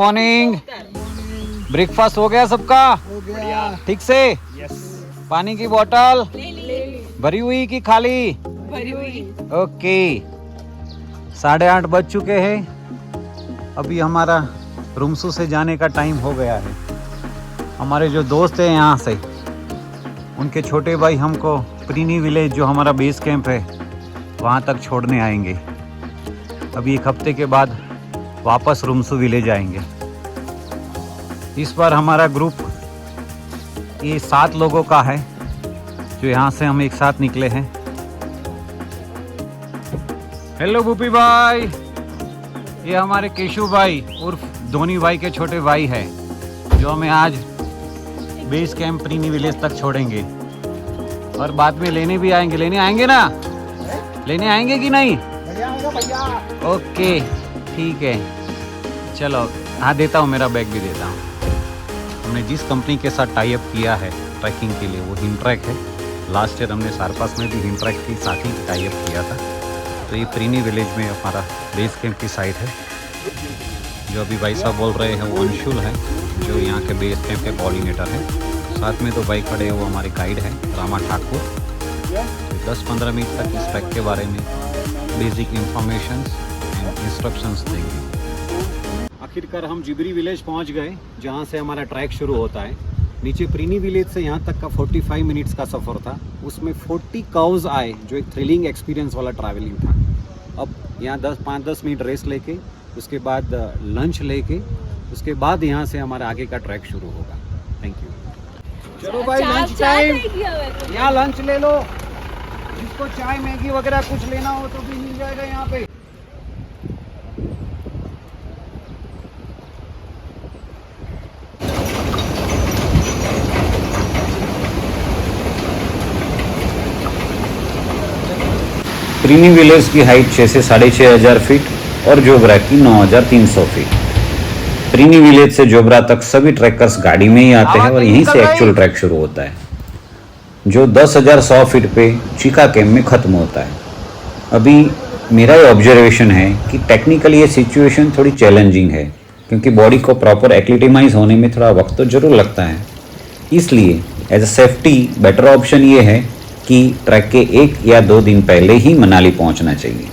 Morning. Breakfast हो गया सबका? हो गया। ठीक से? यस। पानी की बोतल भरी हुई कि खाली? भरी हुई। ओके, 8:30 बज चुके हैं। अभी हमारा रुमसू से जाने का टाइम हो गया है। हमारे जो दोस्त हैं यहाँ से, उनके छोटे भाई हमको प्रीनी विलेज जो हमारा बेस कैंप है वहाँ तक छोड़ने आएंगे। अभी 1 हफ्ते के बाद वापस रुमसू विलेज आएंगे। इस बार हमारा ग्रुप ये 7 लोगों का है जो यहाँ से हम एक साथ निकले हैं। हेलो भूपी भाई, ये हमारे केशु भाई उर्फ धोनी भाई के छोटे भाई है जो हमें आज बेस कैंप प्रीनी विलेज तक छोड़ेंगे और बाद में लेने भी आएंगे। लेने आएंगे ना? लेने आएंगे कि नहीं? भैया। ओके ठीक है, चलो। हाँ देता हूँ, मेरा बैग भी देता हूँ। हमने जिस कंपनी के साथ टाई अप किया है ट्रैकिंग के लिए वो हिमट्रैक है। लास्ट ईयर हमने सारपास में भी हिमट्रैक के साथ ही टाई अप किया था। तो ये प्रीनी विलेज में हमारा बेस कैंप की साइट है। जो अभी भाई साहब बोल रहे हैं वो अंशुल है जो यहाँ के बेस कैंप के कोऑर्डिनेटर है। साथ में तो भाई खड़े हैं वो हमारे गाइड है रामा ठाकुर। तो 10-15 मिनट तक इस ट्रैक के बारे में बेसिक इंफॉर्मेशन एंड इंस्ट्रक्शंस देंगे। आखिरकार हम जिबरी विलेज पहुंच गए जहां से हमारा ट्रैक शुरू होता है। नीचे प्रीनी विलेज से यहां तक का 45 मिनट्स का सफ़र था। उसमें 40 काउज आए जो एक थ्रिलिंग एक्सपीरियंस वाला ट्रैवलिंग था। अब यहाँ 5-10 मिनट रेस्ट लेके उसके बाद लंच लेके उसके बाद यहाँ से हमारा आगे का ट्रैक शुरू होगा। Thank you. चलो भाई लंच टाइम। यहाँ लंच ले लो। जिसको चाय मैगी वगैरह कुछ लेना हो तो भी मिल जाएगा यहाँ पे। प्रीनी विलेज की हाइट 6 से 6,500 फीट और जोबरा की 9,300 फीट। प्रीनी विलेज से जोबरा तक सभी ट्रैकर्स गाड़ी में ही आते हैं और यहीं से एक्चुअल ट्रैक शुरू होता है जो 10,100 फीट पे चीका कैंप में ख़त्म होता है। अभी मेरा ये ऑब्जर्वेशन है कि टेक्निकली ये सिचुएशन थोड़ी चैलेंजिंग है क्योंकि बॉडी को प्रॉपर एक्लिटिमाइज होने में थोड़ा वक्त तो ज़रूर लगता है। इसलिए as a safety better option ये है कि ट्रैक के 1 या 2 दिन पहले ही मनाली पहुंचना चाहिए।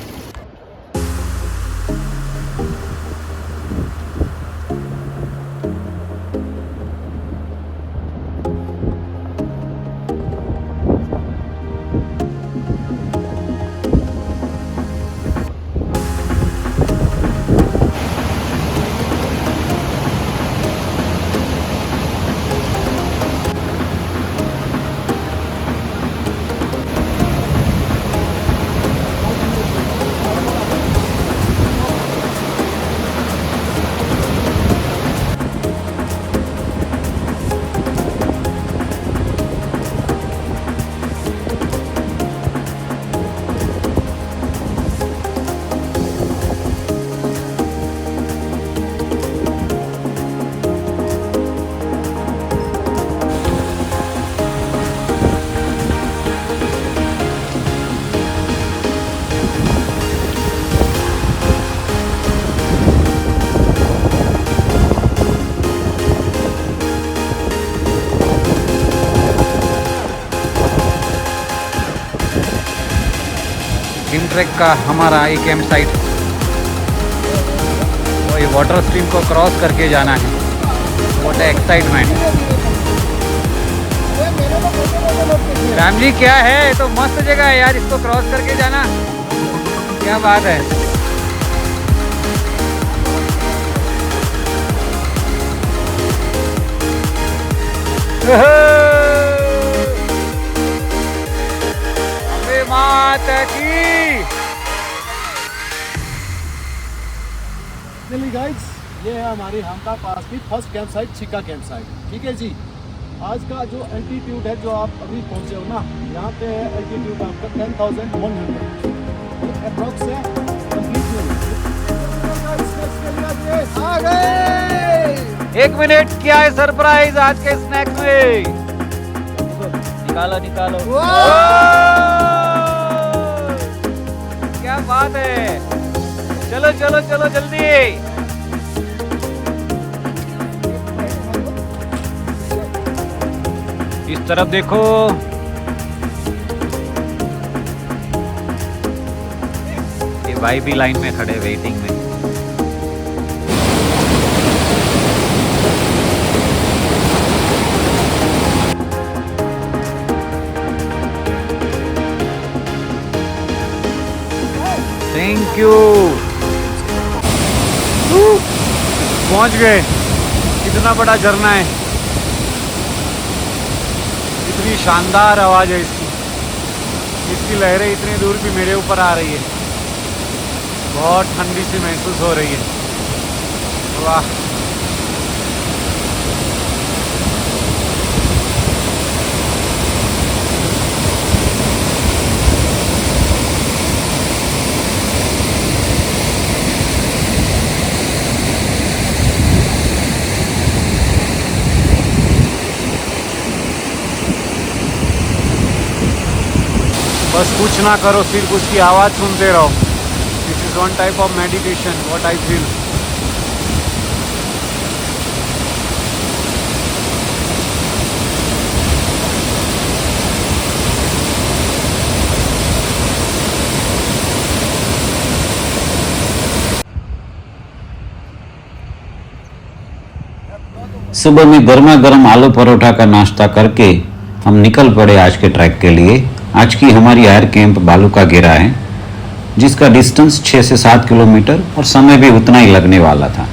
ट्रैक का हमारा एक कैंप साइट और ये वाटर स्ट्रीम को क्रॉस करके जाना है। What excitement. फैमिली क्या है, तो मस्त जगह है यार, इसको क्रॉस करके जाना क्या बात है। माता की। चलिए गाइस, ये है हमारी हमका पास की first camp site Chica camp site. ठीक है जी। आज का जो एल्टीट्यूड है जो आप अभी पहुंचे हो ना, यहाँ पे एल्टीट्यूड आपका 10,100 अप्रॉक्स है। आ गए। 1 मिनट, क्या है सरप्राइज आज के स्नैक्स में? निकालो निकालो। क्या बात है। चलो चलो चलो जल्दी। इस तरफ देखो, ये भाई भी लाइन में खड़े वेटिंग में। Thank you. पहुंच गए। कितना बड़ा झरना है, इतनी शानदार आवाज़ है इसकी लहरें इतनी दूर भी मेरे ऊपर आ रही है। बहुत ठंडी सी महसूस हो रही है। वाह। बस कुछ ना करो, सिर्फ उसकी आवाज़ सुनते रहो। This is one type of meditation, what I feel. सुबह में गर्मा गर्म आलू परोठा का नाश्ता करके हम निकल पड़े आज के ट्रैक के लिए। आज की हमारी एयर कैंप बालू का घेरा है, जिसका डिस्टेंस 6 से 7 किलोमीटर और समय भी उतना ही लगने वाला था।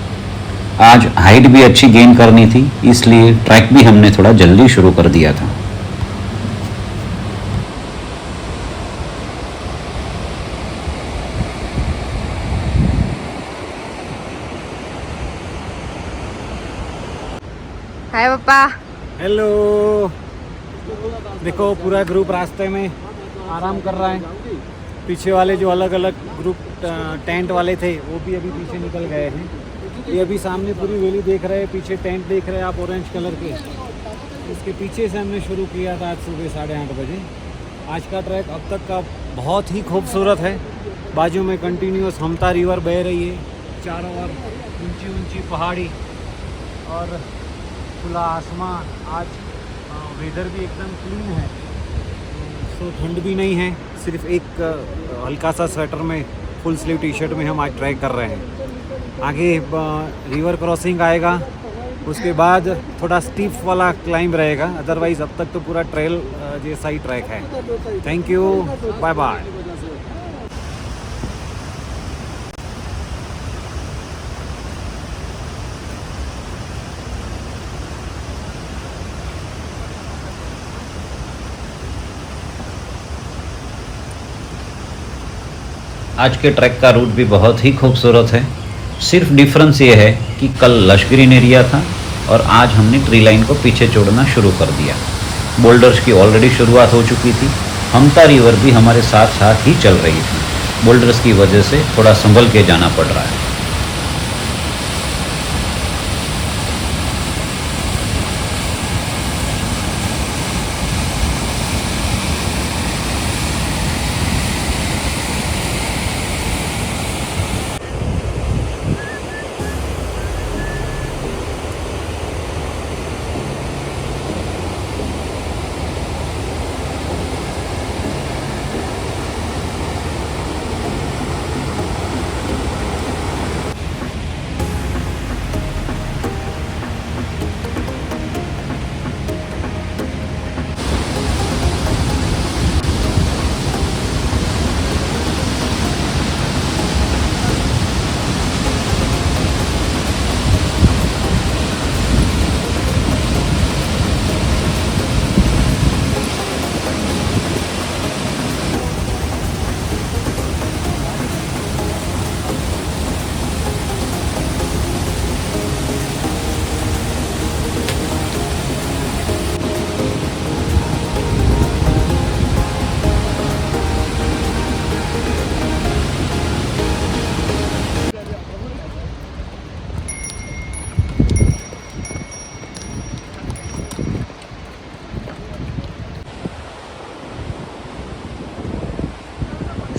आज हाइट भी अच्छी गेन करनी थी, इसलिए ट्रैक भी हमने थोड़ा जल्दी शुरू कर दिया था। हाय पापा। हेलो। देखो पूरा ग्रुप रास्ते में आराम कर रहा है। पीछे वाले जो अलग अलग ग्रुप टेंट वाले थे वो भी अभी पीछे निकल गए हैं। ये अभी सामने पूरी वैली देख रहे हैं, पीछे टेंट देख रहे हैं आप ऑरेंज कलर के। इसके पीछे से हमने शुरू किया था आज सुबह 8:30 बजे। आज का ट्रैक अब तक का बहुत ही खूबसूरत है। बाजू में कंटिन्यूस हमता रिवर बह रही है, चारों ओर ऊंची ऊंची पहाड़ी और खुला आसमान। आज वेदर भी एकदम क्लीन है, तो ठंड भी नहीं है। सिर्फ एक हल्का सा स्वेटर में फुल स्लीव टी शर्ट में हम आज ट्रैक कर रहे हैं। आगे रिवर क्रॉसिंग आएगा, उसके बाद थोड़ा स्टीप वाला क्लाइंब रहेगा। अदरवाइज़ अब तक तो पूरा ट्रेल जैसा ही ट्रैक है। Thank you, bye bye. आज के ट्रैक का रूट भी बहुत ही खूबसूरत है। सिर्फ डिफरेंस ये है कि कल लश ग्रीन एरिया था और आज हमने ट्री लाइन को पीछे छोड़ना शुरू कर दिया। बोल्डर्स की ऑलरेडी शुरुआत हो चुकी थी। हमता रिवर भी हमारे साथ साथ ही चल रही थी। बोल्डर्स की वजह से थोड़ा संभल के जाना पड़ रहा है।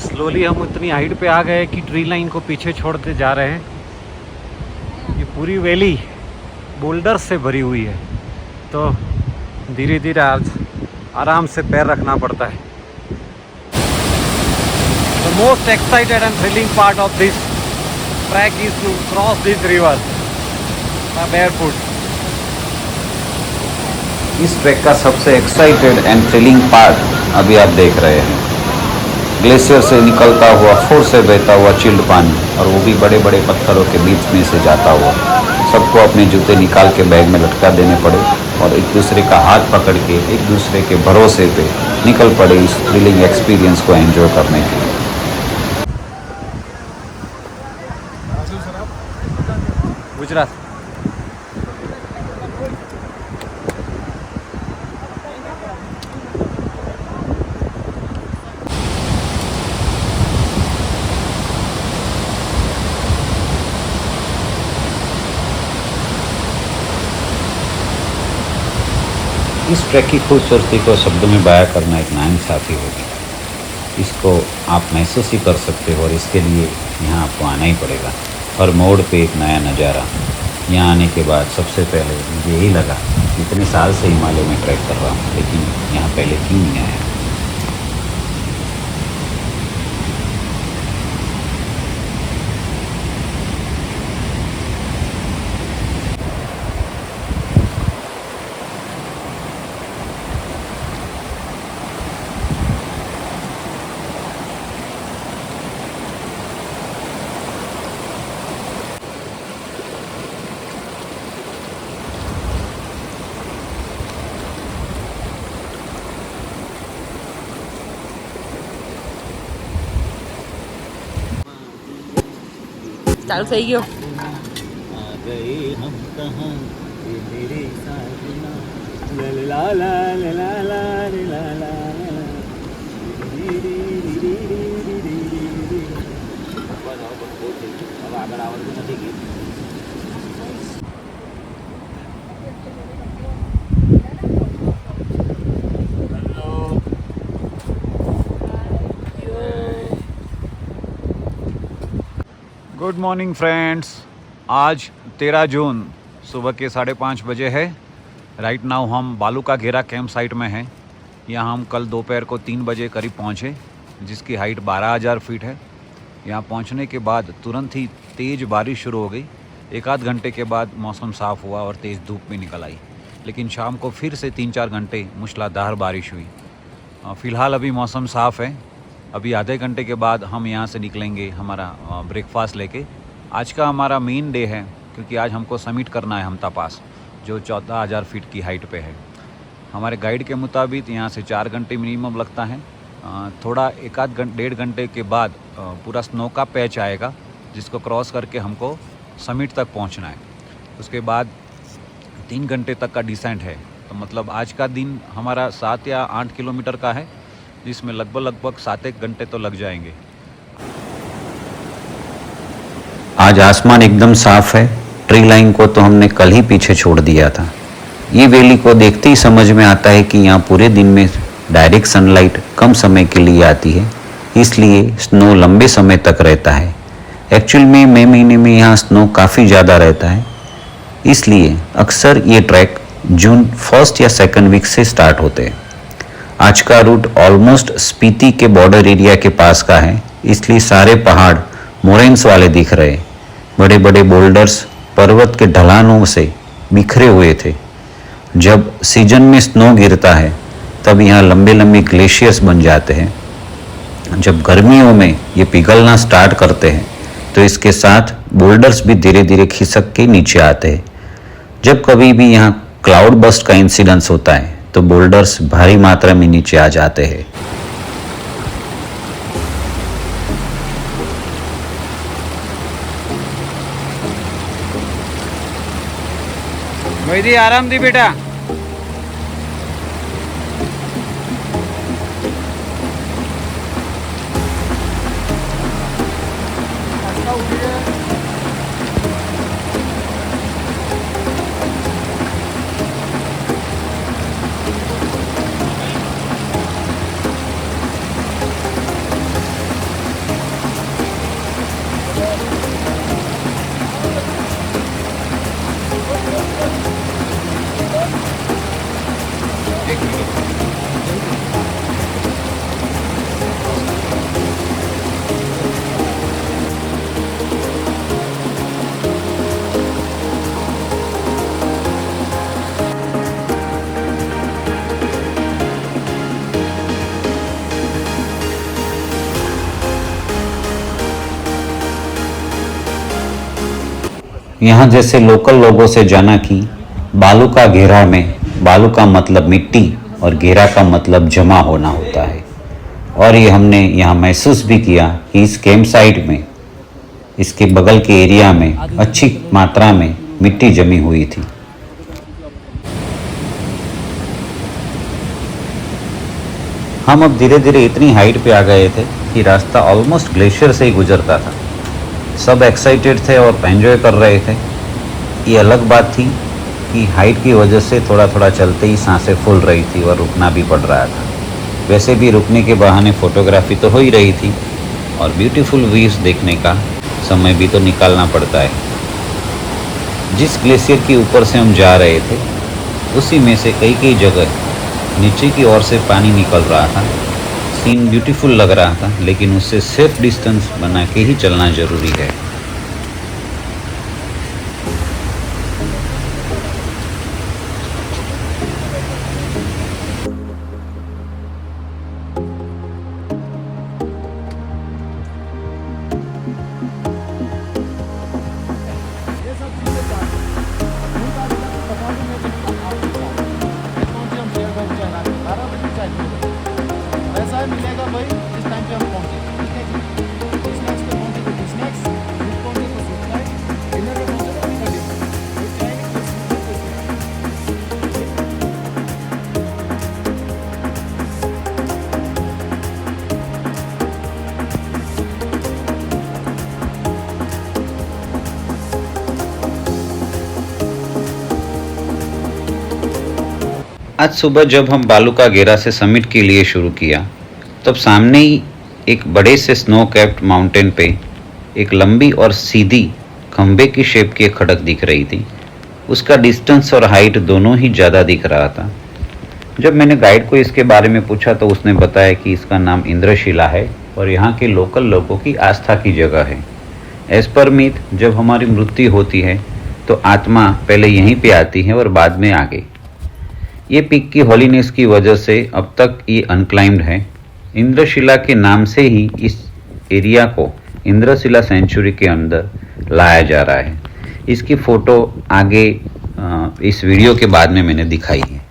स्लोली हम उतनी हाइट पे आ गए कि ट्री लाइन को पीछे छोड़ते जा रहे हैं। ये पूरी वैली बोल्डर से भरी हुई है, तो धीरे धीरे आराम से पैर रखना पड़ता है. The most excited and thrilling part of this trek is to cross this river barefoot. इस ट्रैक का सबसे एक्साइटेड एंड थ्रिलिंग पार्ट अभी आप देख रहे हैं. ग्लेशियर से निकलता हुआ फोर्स से बहता हुआ चिल्ड पानी, और वो भी बड़े बड़े पत्थरों के बीच में से जाता हुआ. सबको अपने जूते निकाल के बैग में लटका देने पड़े और एक दूसरे का हाथ पकड़ के एक दूसरे के भरोसे पे निकल पड़े इस थ्रिलिंग एक्सपीरियंस को एंजॉय करने के लिए. गुजरात. इस ट्रैक की खूबसूरती को शब्दों में बयां करना एक नाइंसाफ़ी होगी. इसको आप महसूस ही कर सकते हो और इसके लिए यहाँ आपको आना ही पड़ेगा. हर मोड़ पे एक नया नज़ारा. यहाँ आने के बाद सबसे पहले मुझे यही लगा कि इतने साल से हिमालय में ट्रैक कर रहा हूँ, लेकिन यहाँ पहले क्यों नहीं आया. ચાલુ થઈ ગયો. Good morning friends. आज 13 जून सुबह के 5:30 बजे है. राइट नाउ हम बालू का घेरा कैंप साइट में हैं. यहाँ हम कल दोपहर को 3 बजे करीब पहुँचे, जिसकी हाइट 12,000 फीट है. यहाँ पहुँचने के बाद तुरंत ही तेज़ बारिश शुरू हो गई. एक आध घंटे के बाद मौसम साफ़ हुआ और तेज़ धूप भी निकल आई. लेकिन शाम को फिर से 3-4 घंटे मूसलाधार बारिश हुई. फ़िलहाल अभी मौसम साफ़ है. अभी आधे घंटे के बाद हम यहाँ से निकलेंगे हमारा ब्रेकफास्ट लेके. आज का हमारा मेन डे है, क्योंकि आज हमको समिट करना है हमता पास, जो 14,000 फीट की हाइट पे है. हमारे गाइड के मुताबिक यहाँ से 4 घंटे मिनिमम लगता है. थोड़ा एक आध डेढ़ घंटे के बाद पूरा स्नो का पैच आएगा, जिसको क्रॉस करके हमको समिट तक पहुँचना है. उसके बाद 3 घंटे तक का डिसेंट है. तो मतलब आज का दिन हमारा 7 या 8 किलोमीटर का है, जिसमें लगभग 7-1 घंटे तो लग जाएंगे. आज आसमान एकदम साफ है. ट्री लाइन को तो हमने कल ही पीछे छोड़ दिया था. ये वैली को देखते ही समझ में आता है कि यहाँ पूरे दिन में डायरेक्ट सनलाइट कम समय के लिए आती है, इसलिए स्नो लंबे समय तक रहता है. एक्चुअल में मई महीने में यहाँ स्नो काफ़ी ज़्यादा रहता है, इसलिए अक्सर ये ट्रैक जून 1 या 2 वीक से स्टार्ट होते हैं. आज का रूट ऑलमोस्ट स्पीति के बॉर्डर एरिया के पास का है, इसलिए सारे पहाड़ मोरेन्स वाले दिख रहे. बड़े बड़े बोल्डर्स पर्वत के ढलानों से बिखरे हुए थे. जब सीजन में स्नो गिरता है तब यहाँ लंबे लंबे ग्लेशियर्स बन जाते हैं. जब गर्मियों में ये पिघलना स्टार्ट करते हैं तो इसके साथ बोल्डर्स भी धीरे धीरे खिसक के नीचे आते हैं. जब कभी भी यहाँ क्लाउड बस्ट का इंसिडेंस होता है तो बोल्डर्स भारी मात्रा में नीचे आ जाते हैं. मोहिदी आराम दी बेटा. यहाँ जैसे लोकल लोगों से जाना कि बालू का घेरा में बालू का मतलब मिट्टी और घेरा का मतलब जमा होना होता है। और ये हमने यहाँ महसूस भी किया कि इस कैंप साइट में इसके बगल के एरिया में अच्छी मात्रा में मिट्टी जमी हुई थी। हम अब धीरे धीरे इतनी हाइट पे आ गए थे कि रास्ता ऑलमोस्ट ग्लेशियर से ही गुजरता था। सब एक्साइटेड थे और एंजॉय कर रहे थे। ये अलग बात थी कि हाइट की वजह से थोड़ा थोड़ा चलते ही सांसें फूल रही थी और रुकना भी पड़ रहा था। वैसे भी रुकने के बहाने फ़ोटोग्राफी तो हो ही रही थी और ब्यूटीफुल व्यूज़ देखने का समय भी तो निकालना पड़ता है। जिस ग्लेशियर के ऊपर से हम जा रहे थे उसी में से कई कई जगह नीचे की ओर से पानी निकल रहा था। सीन ब्यूटीफुल लग रहा था, लेकिन उससे सेफ डिस्टेंस बना के ही चलना ज़रूरी है। ये सब चीज़ें चाहिए। उनका परफॉर्मेंस में भी आप सकता है। ये कौन सी हम शेयर कर चला 12 बजे चाहिए। वैसा ही मिलेगा भाई जिस टाइम पे हम पहुँचे। ठीक है जी। स्नैक्स पे पहुँचे तो स्नैक्स, फिर पहुँचे तो स्नैक्स, डिनर पे पहुँचे तो डिनर। आज सुबह जब हम बालू का घेरा से समिट के लिए शुरू किया तब सामने ही एक बड़े से स्नो कैप्ड माउंटेन पे एक लंबी और सीधी खंबे की शेप की एक खड़क दिख रही थी। उसका डिस्टेंस और हाइट दोनों ही ज़्यादा दिख रहा था। जब मैंने गाइड को इसके बारे में पूछा तो उसने बताया कि इसका नाम इंद्रशिला है और यहाँ के लोकल लोगों की आस्था की जगह है। एज पर मीत जब हमारी मृत्यु होती है तो आत्मा पहले यहीं पे आती है और बाद में आगे। ये पीक की हॉलीनेस की वजह से अब तक ये अनक्लाइम्ड है। इंद्रशिला के नाम से ही इस एरिया को इंद्रशिला सेंचुरी के अंदर लाया जा रहा है। इसकी फ़ोटो आगे इस वीडियो के बाद में मैंने दिखाई है।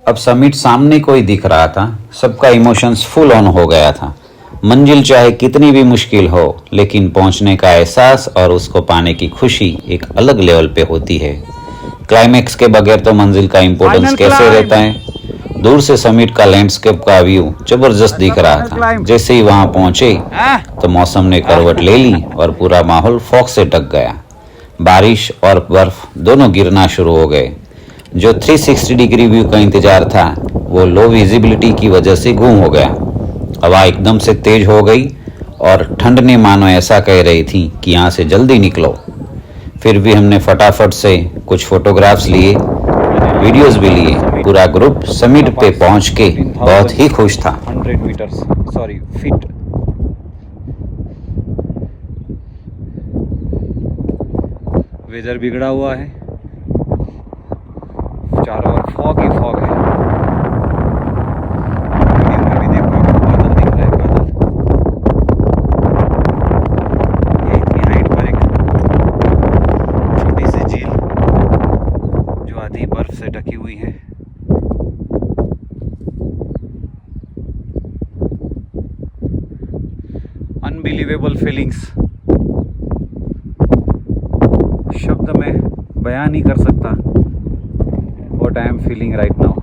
अब समिट सामने कोई दिख रहा था। सबका इमोशंस फुल ऑन हो गया था। मंजिल चाहे कितनी भी मुश्किल हो, लेकिन पहुंचने का एहसास और उसको पाने की खुशी एक अलग लेवल पे होती है। क्लाइमैक्स के बगैर तो मंजिल का इम्पोर्टेंस कैसे रहता है। दूर से समिट का लैंडस्केप का व्यू जबरदस्त दिख रहा था। जैसे ही वहां पहुंचे तो मौसम ने करवट ले ली और पूरा माहौल फॉग से ढक गया। बारिश और बर्फ दोनों गिरना शुरू हो गए। जो 360 डिग्री व्यू का इंतजार था वो लो विजिबिलिटी की वजह से गुम हो गया। हवा एकदम से तेज हो गई और ठंड ने मानो ऐसा कह रही थी कि यहाँ से जल्दी निकलो। फिर भी हमने फटाफट से कुछ फोटोग्राफ्स लिए, वीडियोस भी लिए। पूरा ग्रुप समिट पे पहुंच के बहुत ही खुश था। 100 मीटर्स सॉरी फीट। वेदर बिगड़ा हुआ है, चारों ओर फॉग ही फॉग है। वीडियो में भी देखो आपको बादल दिख रहा है, बादल। ये इतनी हाइट पर एक छोटी सी झील जो आधी बर्फ से ढकी हुई है। अनबिलीवेबल फीलिंग्स, शब्द में बयान नहीं कर सकता what I am feeling right now.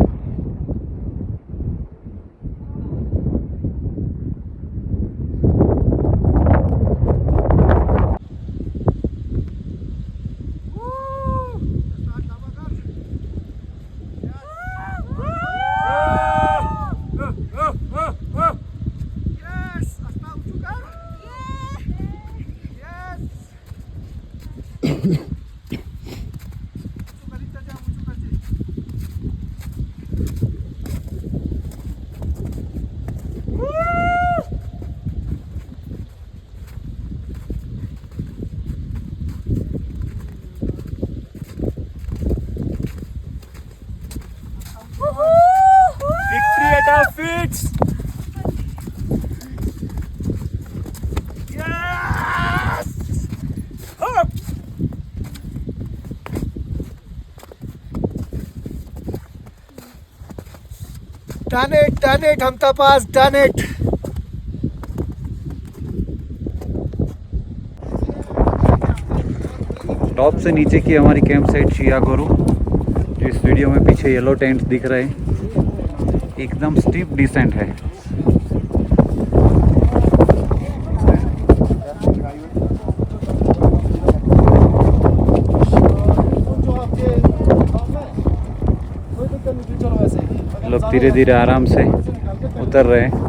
Victory at our feet. Yes! Up! Done it, Hamta Pass, done it. Top से नीचे की हमारी कैंप साइट शिया गोरू, जो इस वीडियो में पीछे येलो टेंट दिख रहे हैं, एकदम स्टीप डिसेंट है। लोग धीरे धीरे आराम से उतर रहे हैं।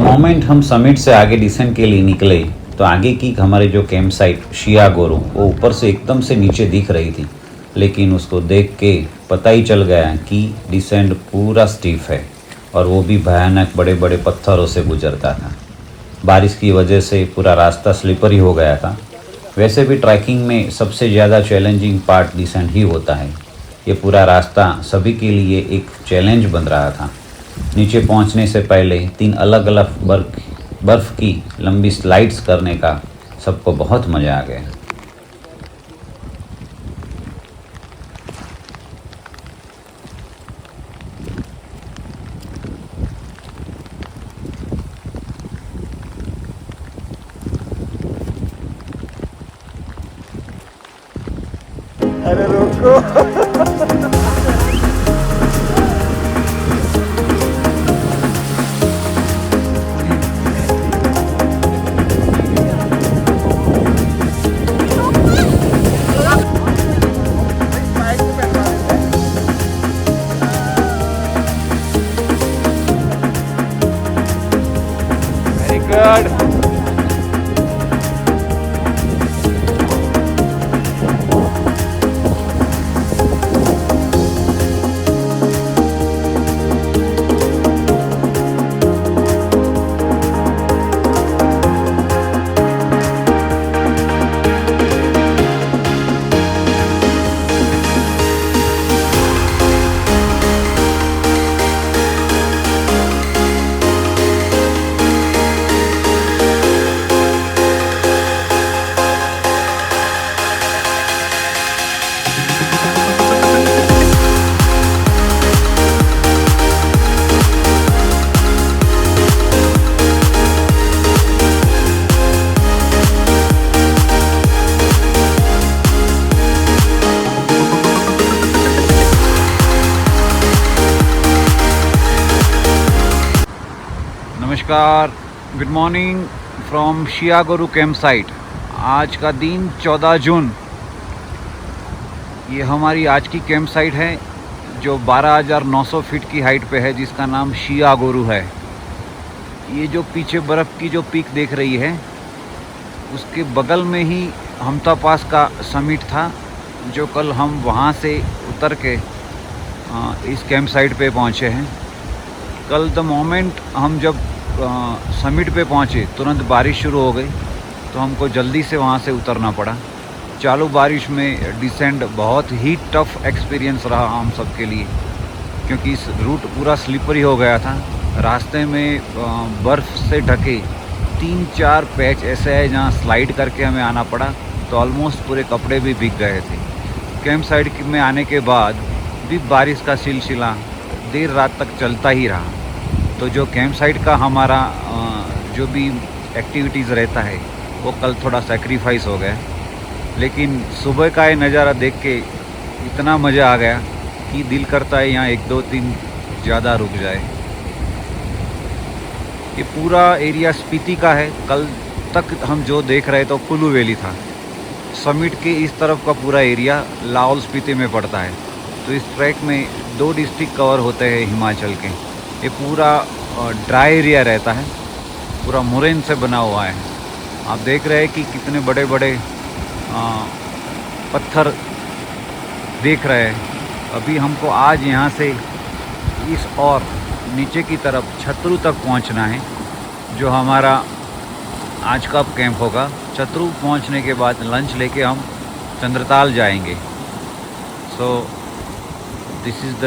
मोमेंट हम समिट से आगे डिसेंट के लिए निकले तो आगे की हमारे जो कैंप साइट शिया गोरू वो ऊपर से एकदम से नीचे दिख रही थी, लेकिन उसको देख के पता ही चल गया कि डिसेंट पूरा स्टीफ है और वो भी भयानक बड़े बड़े पत्थरों से गुजरता था। बारिश की वजह से पूरा रास्ता स्लिपरी हो गया था। वैसे भी ट्रैकिंग में सबसे ज़्यादा चैलेंजिंग पार्ट डिसेंट ही होता है। ये पूरा रास्ता सभी के लिए एक चैलेंज बन रहा था। नीचे पहुंचने से पहले 3 अलग अलग बर्फ़ की लंबी स्लाइड्स करने का सबको बहुत मज़ा आ गया। अरे रुको। God. नमस्कार, गुड मॉर्निंग फ्रॉम शिया गोरू कैंप साइट। आज का दिन 14 जून। ये हमारी आज की कैंप साइट है जो 12,900 फीट की हाइट पे है, जिसका नाम शियागोरू है। ये जो पीछे बर्फ़ की जो पीक देख रही है, उसके बगल में ही हमता पास का समिट था, जो कल हम वहाँ से उतर के इस कैंप साइट पे पहुँचे हैं। कल द मोमेंट हम जब समिट पे पहुँचे तुरंत बारिश शुरू हो गई, तो हमको जल्दी से वहाँ से उतरना पड़ा। चालू बारिश में डिसेंड बहुत ही टफ़ एक्सपीरियंस रहा हम सब के लिए, क्योंकि इस रूट पूरा स्लिपरी हो गया था। रास्ते में बर्फ़ से ढके 3-4 पैच ऐसे है जहाँ स्लाइड करके हमें आना पड़ा, तो ऑलमोस्ट पूरे कपड़े भी भीग गए थे। कैंप साइट में आने के बाद भी बारिश का सिलसिला देर रात तक चलता ही रहा। तो जो कैंप साइट का हमारा जो भी एक्टिविटीज़ रहता है, वो कल थोड़ा सेक्रीफाइस हो गया। लेकिन सुबह का ये नज़ारा देख के इतना मज़ा आ गया कि दिल करता है यहाँ 1-2 दिन ज़्यादा रुक जाए। ये पूरा एरिया स्पीति का है। कल तक हम जो देख रहे तो कुल्लू वैली था। समिट के इस तरफ का पूरा एरिया लाहौल स्पीति में पड़ता है। तो इस ट्रैक में 2 डिस्ट्रिक्ट कवर होते हैं हिमाचल के। ये पूरा ड्राई एरिया रहता है, पूरा मुरैन से बना हुआ है। आप देख रहे हैं कि कितने बड़े बड़े पत्थर देख रहे हैं। अभी हमको आज यहाँ से इस और नीचे की तरफ छतरू तक पहुँचना है, जो हमारा आज का कैंप होगा। छतरू पहुँचने के बाद लंच लेके हम चंद्रताल जाएंगे। So this is the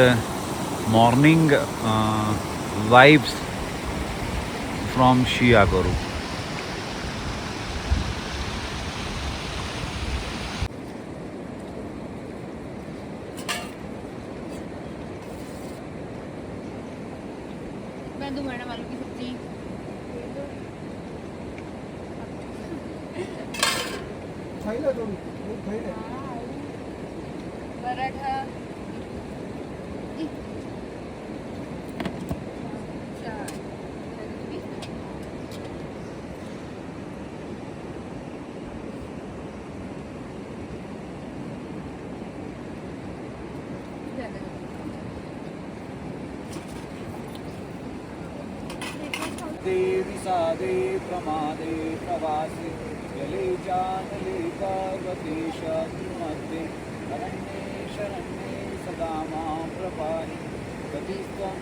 morning vibes from Shiagoru. मैं दूँ मैडम आलू की सब्जी। पराठा। देवी सादे प्रमादे प्रवासे जले जानले पार्वतीश मध्ये अरण्ये शरण्ये सदा मां प्रपाहि गतिस्त्वं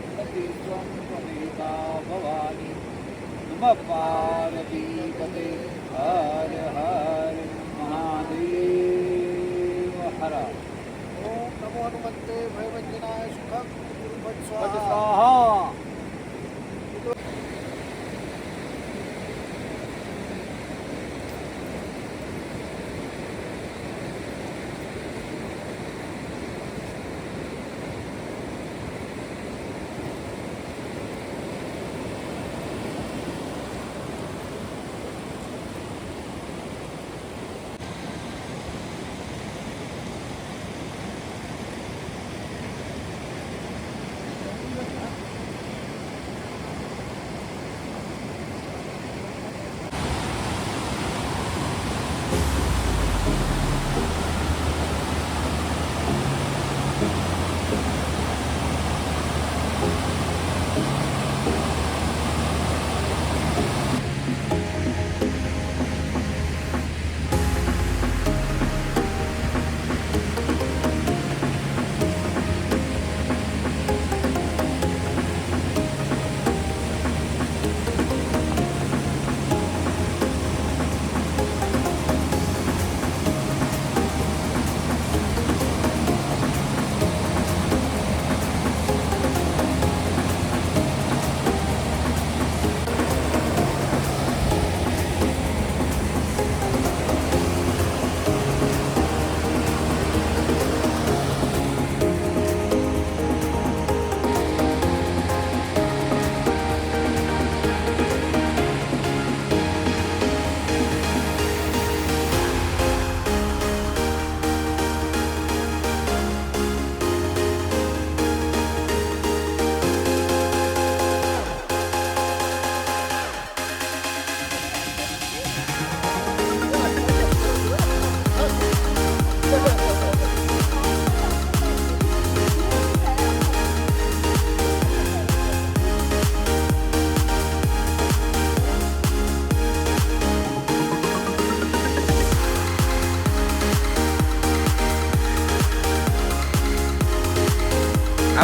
त्वमेका भवानि नमः पार्वतीपते हर हर महादेव हर। ओम नमो हनुमते भयभंजनाय सुखं गुरुपद स्वाहा। स्वाहा।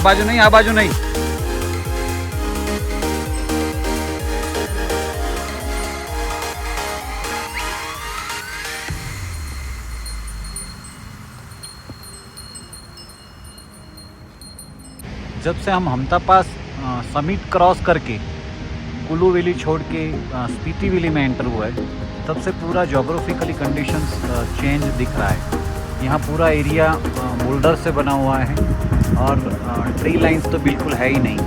આ બાજુ નહીં, આ બાજુ નહીં. जब से हम हमता पास समिट क्रॉस करके कुल्लू वैली छोड़ के स्पीति वैली में एंटर हुआ है, तब से पूरा जोग्राफिकली कंडीशंस चेंज दिख रहा है. यहाँ पूरा एरिया बोल्डर से बना हुआ है और ट्री लाइंस तो बिल्कुल है ही नहीं.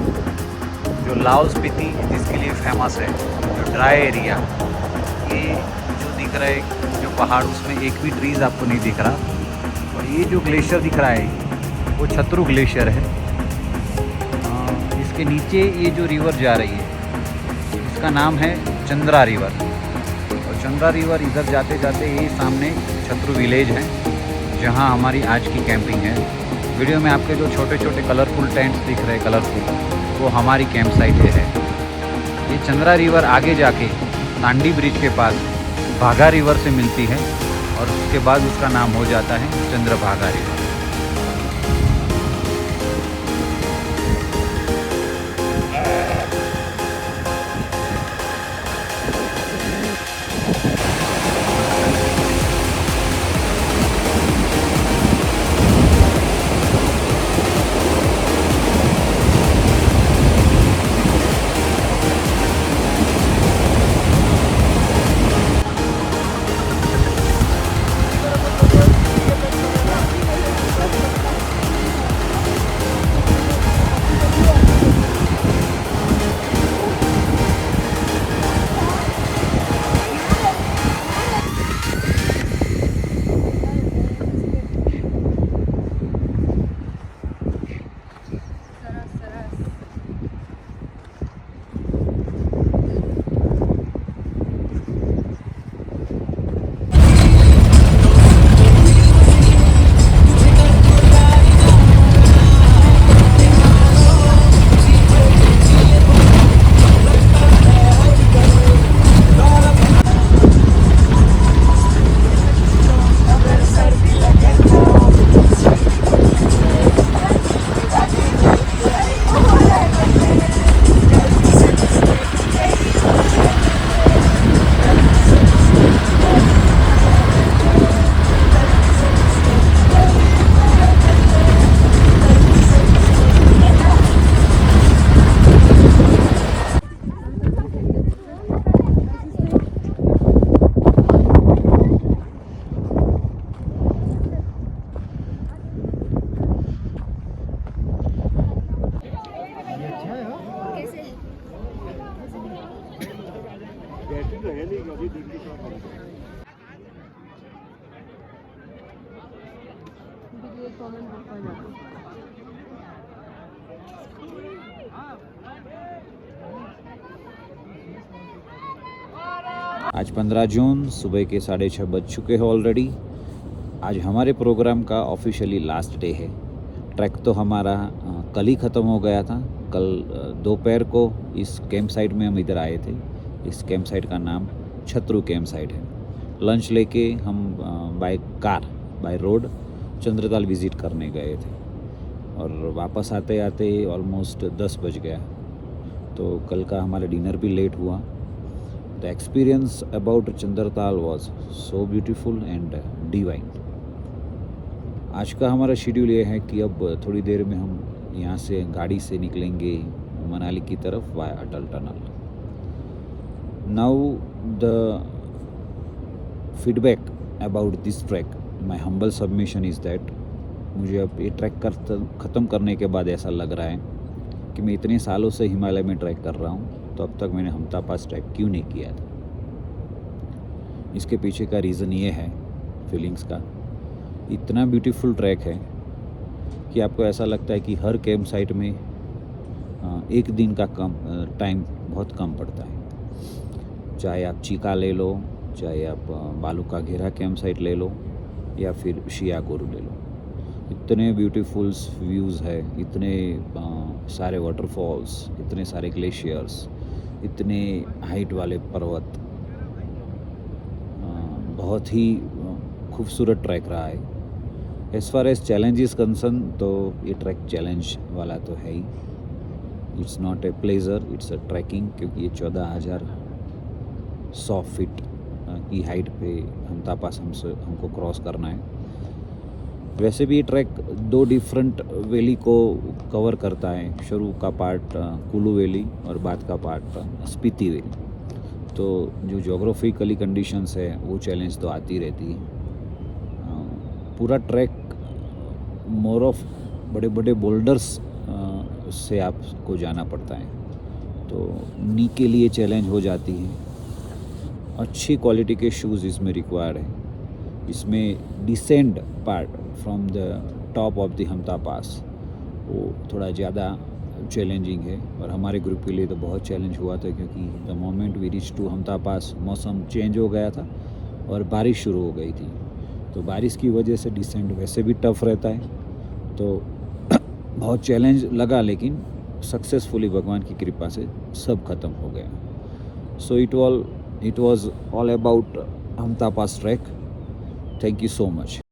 जो लाहौल स्पीति जिसके लिए फेमस है, जो ड्राई एरिया, ये जो दिख रहा है जो पहाड़, उसमें एक भी ट्रीज़ आपको नहीं दिख रहा. और ये जो ग्लेशियर दिख रहा है वो छतरू ग्लेशियर है. इसके नीचे ये जो रिवर जा रही है इसका नाम है चंद्रा रिवर. और चंद्रा रिवर इधर जाते जाते ये सामने छतरू विलेज है जहाँ हमारी आज की कैंपिंग है. वीडियो में आपके जो छोटे छोटे कलरफुल टेंट्स दिख रहे हैं, कलरफुल, वो हमारी कैंप साइट है. ये चंद्रा रिवर आगे जाके तांडी ब्रिज के पास भागा रिवर से मिलती है और उसके बाद उसका नाम हो जाता है चंद्रभागा रिवर. आज 15 जून सुबह के 6:30 बज चुके हैं ऑलरेडी. आज हमारे प्रोग्राम का ऑफिशियली लास्ट डे है. ट्रैक तो हमारा कल ही ख़त्म हो गया था. कल दोपहर को इस कैंप साइट में हम इधर आए थे. इस कैंप साइट का नाम छतरू कैंप साइट है. लंच लेके हम बाय रोड चंद्रताल विज़िट करने गए थे और वापस आते आते ऑलमोस्ट 10 बज गया. तो कल का हमारा डिनर भी लेट हुआ. The experience about Chandratal was so beautiful and divine. आज का हमारा शेड्यूल ये है कि अब थोड़ी देर में हम यहाँ से गाड़ी से निकलेंगे मनाली की तरफ via Atal tunnel. Now the feedback about this track, my humble submission is that मुझे अब ये ट्रैक ख़त्म करने के बाद ऐसा लग रहा है कि मैं इतने सालों से हिमालय में ट्रैक कर रहा हूँ, तो अब तक मैंने हमता पास ट्रैक क्यों नहीं किया था. इसके पीछे का रीज़न ये है फीलिंग्स का. इतना ब्यूटीफुल ट्रैक है कि आपको ऐसा लगता है कि हर कैंप साइट में एक दिन का टाइम बहुत कम पड़ता है. चाहे आप चीका ले लो, चाहे आप बालू का घेरा कैंप साइट ले लो, या फिर शिया गोरू ले लो. इतने ब्यूटीफुल व्यूज़ है, इतने सारे वाटरफॉल्स, इतने सारे ग्लेशियर्स, इतने हाइट वाले पर्वत. बहुत ही खूबसूरत ट्रैक रहा है. As far as challenge is concern तो ये ट्रैक चैलेंज वाला तो है ही. It's not a pleasure, it's a trekking, क्योंकि ये 14,100 फीट की हाइट पे हमता पास हमको क्रॉस करना है. वैसे भी ये ट्रैक 2 डिफरेंट वैली को कवर करता है. शुरू का पार्ट कुलू वैली और बाद का पार्ट स्पीति वैली. तो जो जोग्राफिकली कंडीशंस है वो चैलेंज तो आती रहती है. पूरा ट्रैक मोर ऑफ बड़े बड़े बोल्डर्स से आपको जाना पड़ता है, तो नी के लिए चैलेंज हो जाती है. अच्छी क्वालिटी के शूज़ इसमें रिक्वायर्ड है. इसमें descend part from the top of the Hamta pass वो थोड़ा ज़्यादा चैलेंजिंग है, और हमारे ग्रुप के लिए तो बहुत चैलेंज हुआ था, क्योंकि the moment we reach to Hamta pass मौसम चेंज हो गया था और बारिश शुरू हो गई थी. तो बारिश की वजह से डिसेंड वैसे भी टफ़ रहता है, तो बहुत चैलेंज लगा, लेकिन सक्सेसफुली भगवान की कृपा से सब खत्म हो गया. So it was all about Hamta pass track. Thank you so much.